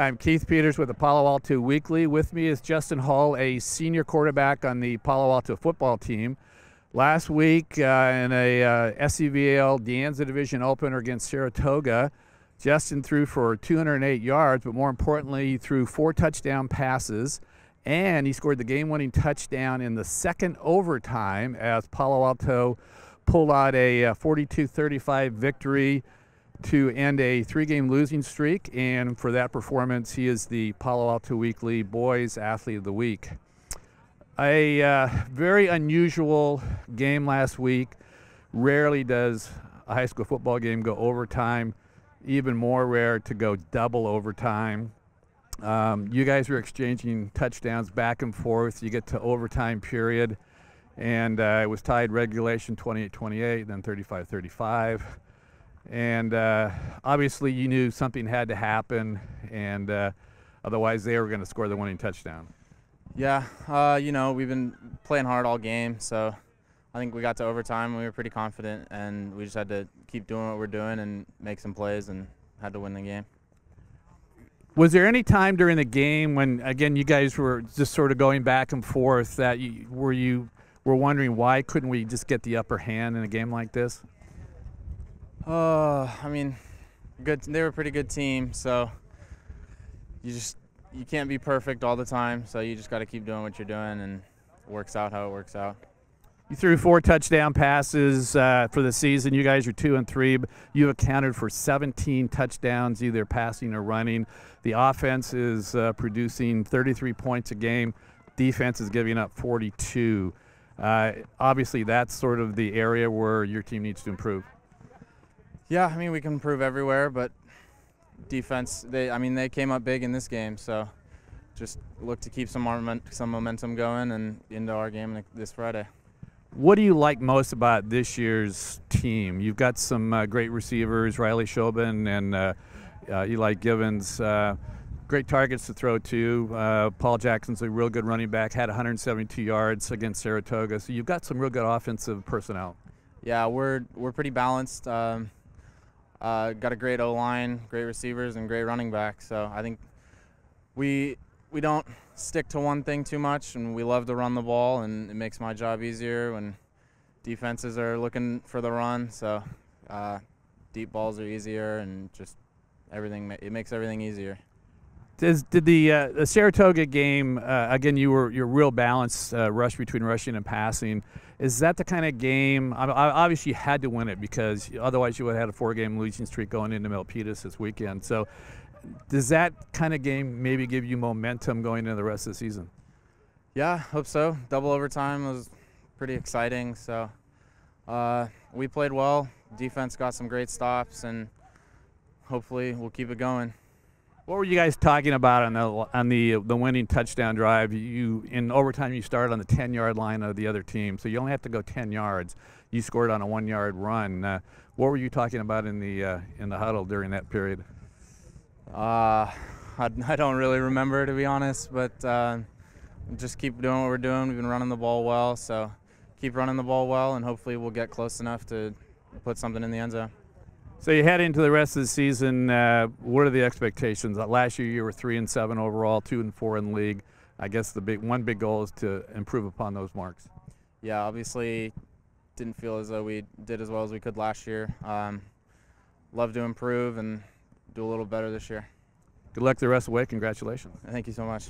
I'm Keith Peters with the Palo Alto Weekly. With me is Justin Hall, a senior quarterback on the Palo Alto football team. Last week in a SCVAL De Anza Division opener against Saratoga, Justin threw for 208 yards, but more importantly, he threw 4 touchdown passes, and he scored the game-winning touchdown in the second overtime as Palo Alto pulled out a 42-35 victory to end a 3-game losing streak, and for that performance, he is the Palo Alto Weekly Boys Athlete of the Week. A very unusual game last week. Rarely does a high school football game go overtime. Even more rare to go double overtime. You guys were exchanging touchdowns back and forth. You get to overtime period, and it was tied regulation 28-28, then 35-35. And obviously you knew something had to happen, and otherwise they were going to score the winning touchdown. Yeah, you know, we've been playing hard all game, so I think we got to overtime and we were pretty confident, and we just had to keep doing what we're doing and make some plays and had to win the game. Was there any time during the game when, again, you guys were just sort of going back and forth that you were wondering why couldn't we just get the upper hand in a game like this? I mean, they were a pretty good team, so you can't be perfect all the time, so you just got to keep doing what you're doing, and it works out how it works out. You threw 4 touchdown passes for the season. You guys are 2-3. But you accounted for 17 touchdowns, either passing or running. The offense is producing 33 points a game. Defense is giving up 42. Obviously, that's sort of the area where your team needs to improve. Yeah, I mean, we can improve everywhere, but defense, they came up big in this game, so just look to keep some momentum going and into our game this Friday. What do you like most about this year's team? You've got some great receivers, Riley Shobin and Eli Givens, great targets to throw to. Paul Jackson's a real good running back, had 172 yards against Saratoga, so you've got some real good offensive personnel. Yeah, we're pretty balanced. Got a great O-line, great receivers, and great running back. So I think we don't stick to one thing too much, and we love to run the ball, and it makes my job easier when defenses are looking for the run. So deep balls are easier, and just it makes everything easier. Did the Saratoga game, again, you're real balanced rush between rushing and passing. Is that the kind of game, obviously you had to win it because otherwise you would have had a 4-game losing streak going into Milpitas this weekend. So does that kind of game maybe give you momentum going into the rest of the season? Yeah, hope so. Double overtime was pretty exciting. So we played well. Defense got some great stops, and hopefully we'll keep it going. What were you guys talking about on the winning touchdown drive? In overtime you started on the 10-yard line of the other team, so you only have to go 10 yards. You scored on a 1-yard run. What were you talking about in the huddle during that period? I don't really remember, to be honest, but just keep doing what we're doing. We've been running the ball well, so keep running the ball well, and hopefully we'll get close enough to put something in the end zone. So you head into the rest of the season. What are the expectations? Last year you were 3-7 overall, 2-4 in the league. I guess one big goal is to improve upon those marks. Yeah, obviously didn't feel as though we did as well as we could last year. Love to improve and do a little better this year. Good luck the rest of the way. Congratulations. Thank you so much.